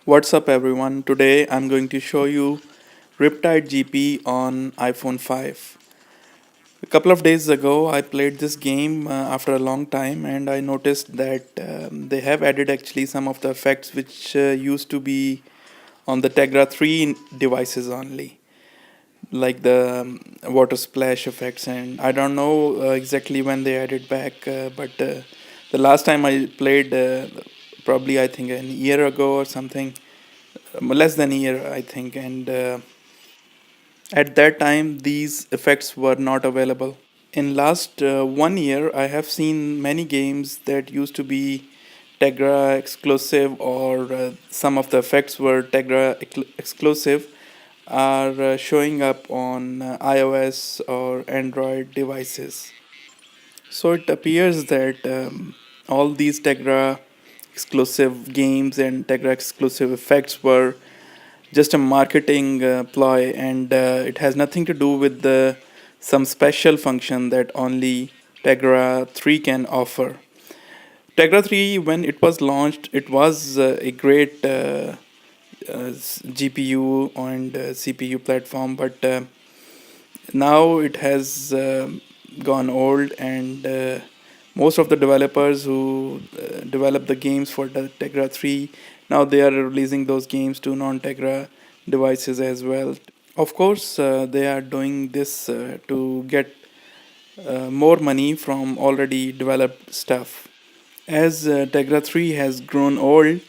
What's up everyone? Today I'm going to show you Riptide GP on iPhone 5. A couple of days ago I played this game after a long time and I noticed that they have added actually some of the effects which used to be on the Tegra 3 devices only, like the water splash effects, and I don't know exactly when they added back, but the last time I played, probably I think a year ago or something, less than a year I think, and at that time these effects were not available. In last 1 year I have seen many games that used to be Tegra exclusive, or some of the effects were Tegra exclusive, are showing up on iOS or Android devices. So it appears that all these Tegra exclusive games and Tegra exclusive effects were just a marketing ploy, and it has nothing to do with the some special function that only Tegra 3 can offer. Tegra 3, when it was launched, it was a great GPU and CPU platform, but now it has gone old, and most of the developers who develop the games for the Tegra 3, now they are releasing those games to non-Tegra devices as well. Of course, they are doing this to get more money from already developed stuff. As Tegra 3 has grown old,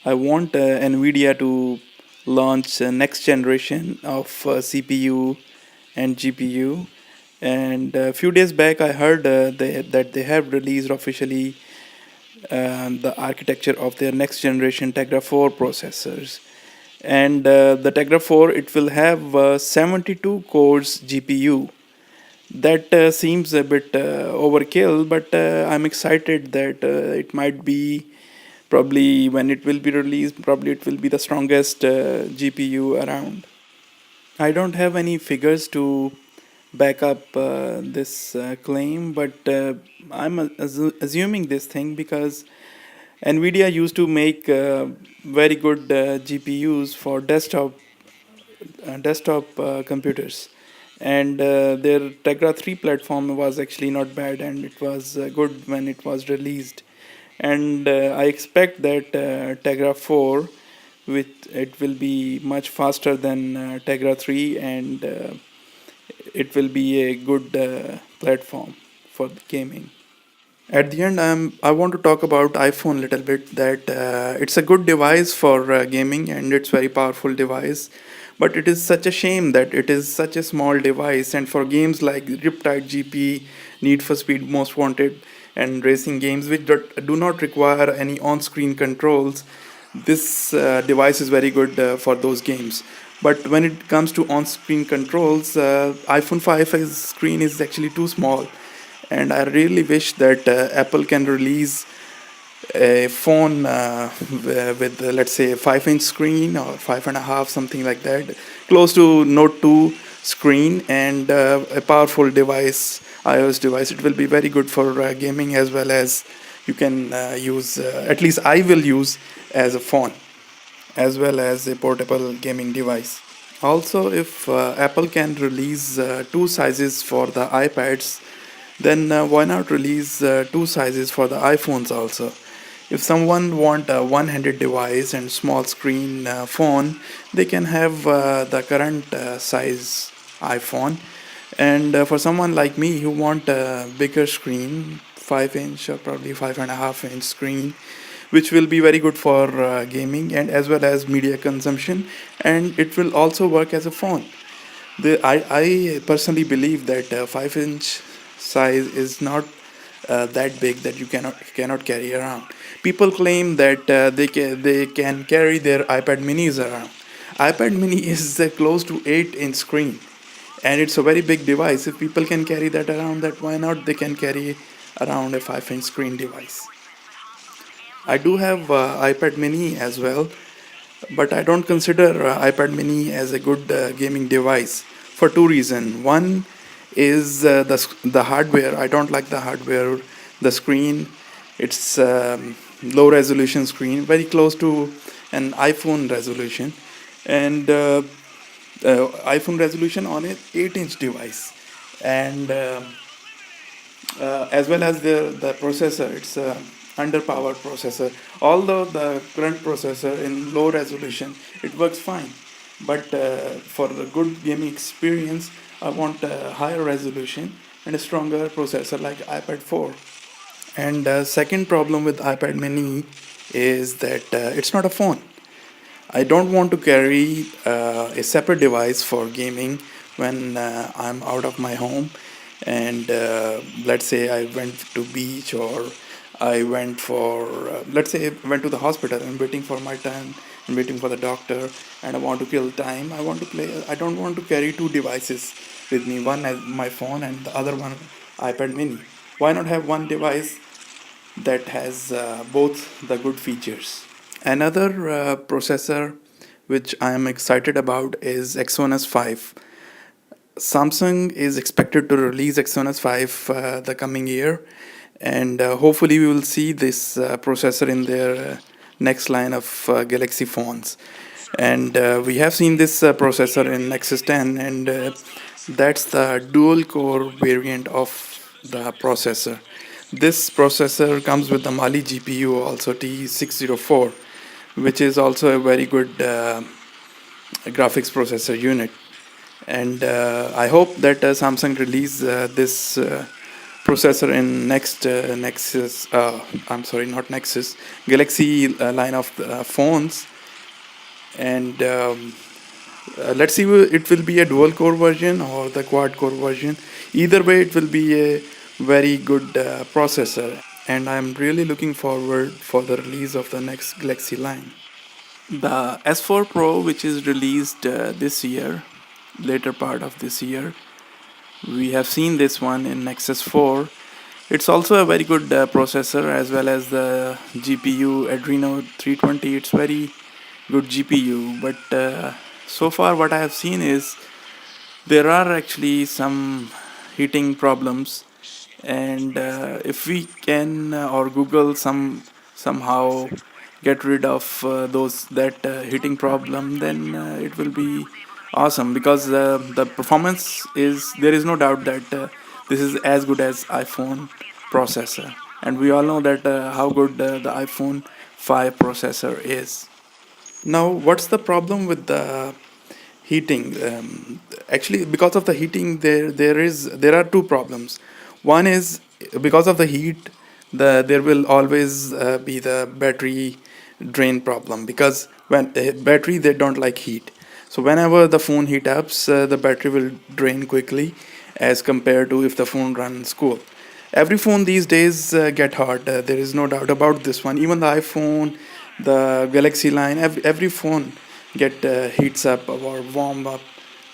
I want Nvidia to launch next generation of CPU and GPU. And a few days back, I heard that they have released officially the architecture of their next generation Tegra 4 processors. And the Tegra 4, it will have 72 cores GPU. That seems a bit overkill, but I'm excited that it might be, probably when it will be released, probably it will be the strongest GPU around. I don't have any figures to back up this claim, but I'm assuming this thing because Nvidia used to make very good GPUs for desktop computers, and their Tegra 3 platform was actually not bad, and it was good when it was released. And I expect that Tegra 4, with it will be much faster than Tegra 3, and it will be a good platform for gaming. At the end, I want to talk about iPhone a little bit. That it's a good device for gaming, and it's very powerful device. But it is such a shame that it is such a small device. And for games like Riptide GP, Need for Speed Most Wanted, and racing games which do not require any on-screen controls, this device is very good for those games. But when it comes to on-screen controls, iPhone 5's screen is actually too small, and I really wish that Apple can release a phone with let's say a 5-inch screen or 5.5, something like that, close to Note 2 screen, and a powerful device, iOS device. It will be very good for gaming, as well as you can use, at least I will use as a phone, as well as a portable gaming device. Also, if Apple can release two sizes for the iPads, then why not release two sizes for the iPhones also? If someone want a one-handed device and small screen phone, they can have the current size iPhone. And for someone like me who want a bigger screen, 5-inch or probably 5.5-inch screen, which will be very good for gaming and as well as media consumption, and it will also work as a phone. I personally believe that 5-inch size is not that big that you cannot carry around. People claim that they can carry their iPad minis around. iPad mini is close to 8-inch screen, and it's a very big device. If people can carry that around, that why not they can carry around a 5-inch screen device. I do have iPad mini as well, but I don't consider iPad mini as a good gaming device for two reasons. One is the hardware. I don't like the hardware. The screen, it's low resolution screen, very close to an iPhone resolution, and iPhone resolution on an 8-inch device, and as well as the processor. It's a underpowered processor. Although the current processor in low resolution, it works fine, but for the good gaming experience, I want a higher resolution and a stronger processor like iPad 4. And second problem with iPad Mini is that it's not a phone. I don't want to carry a separate device for gaming when I'm out of my home, and let's say I went to beach, or I went for let's say I went to the hospital and waiting for my turn and waiting for the doctor, and I want to kill time. I want to play. I don't want to carry two devices with me. One as my phone and the other one iPad Mini. Why not have one device that has both the good features? Another processor which I am excited about is Exynos 5. Samsung is expected to release Exynos 5 the coming year, and hopefully we will see this processor in their next line of Galaxy phones. And we have seen this processor in Nexus 10, and that's the dual core variant of the processor. This processor comes with the Mali GPU, also T604, which is also a very good graphics processor unit. And I hope that Samsung release this processor in next Nexus. I'm sorry, not Nexus, Galaxy line of phones. And let's see, it will be a dual core version or the quad core version. Either way, it will be a very good processor, and I'm really looking forward for the release of the next Galaxy line. The S4 Pro, which is released this year, later part of this year, we have seen this one in Nexus 4. It's also a very good processor, as well as the GPU Adreno 320. It's very good GPU, but so far what I have seen is there are actually some heating problems, and if we can or Google somehow get rid of those that heating problem, then it will be awesome, because the performance is, there is no doubt that this is as good as iPhone processor, and we all know that how good the iPhone 5 processor is. Now, what's the problem with the heating? Actually, because of the heating, there are two problems. One is, because of the heat, there will always be the battery drain problem, because when battery, they don't like heat. So whenever the phone heat ups, the battery will drain quickly, as compared to if the phone runs cool. Every phone these days get hot. There is no doubt about this one. Even the iPhone, the Galaxy line, every phone get heats up or warm up.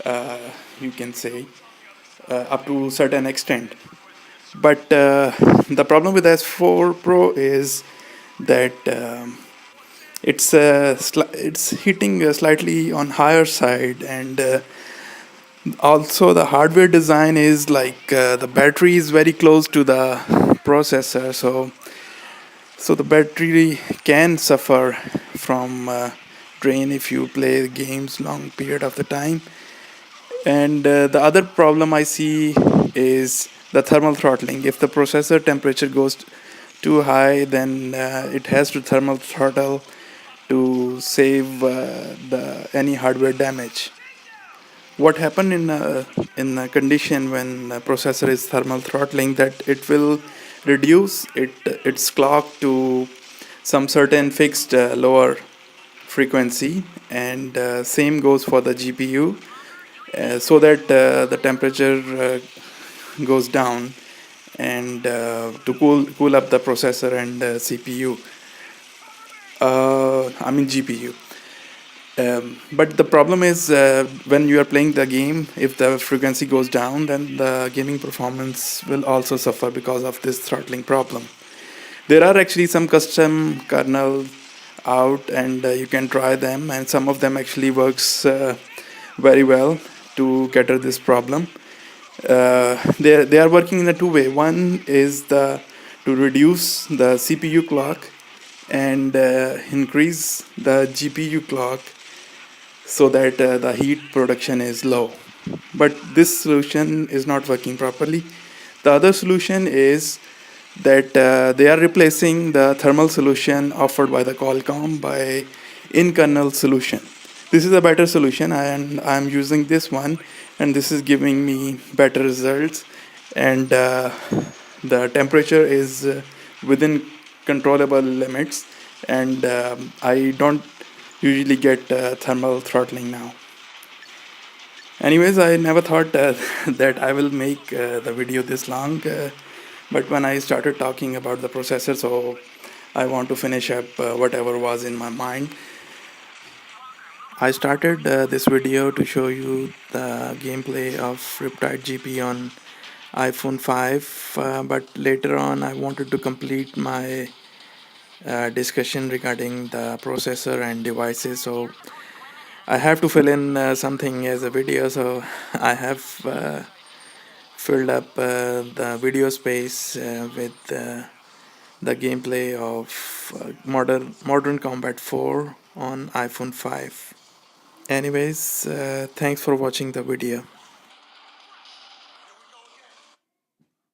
Uh, you can say up to certain extent. But the problem with S4 Pro is that it's hitting slightly on higher side, and also the hardware design is like the battery is very close to the processor, so the battery can suffer from drain if you play games long period of the time. And the other problem I see is the thermal throttling. If the processor temperature goes too high, then it has to thermal throttle to save the any hardware damage. What happened in a condition when a processor is thermal throttling, that it will reduce its clock to some certain fixed lower frequency, and same goes for the GPU, so that the temperature goes down, and to cool up the processor and CPU. I mean GPU. But the problem is, when you are playing the game, if the frequency goes down, then the gaming performance will also suffer because of this throttling problem. There are actually some custom kernel out, and you can try them, and some of them actually works very well to cater this problem. They are working in a two way. One is the to reduce the CPU clock and increase the GPU clock so that the heat production is low. But this solution is not working properly. The other solution is that they are replacing the thermal solution offered by the Qualcomm by in-kernel solution. This is a better solution, and I'm using this one, and this is giving me better results, and the temperature is within controllable limits, and I don't usually get thermal throttling now. Anyways, I never thought that I will make the video this long, but when I started talking about the processor, so I want to finish up whatever was in my mind. I started this video to show you the gameplay of Riptide GP on iPhone 5, but later on I wanted to complete my discussion regarding the processor and devices, so I have to fill in something as a video, so I have filled up the video space with the gameplay of Modern Combat 4 on iPhone 5. Anyways, thanks for watching the video.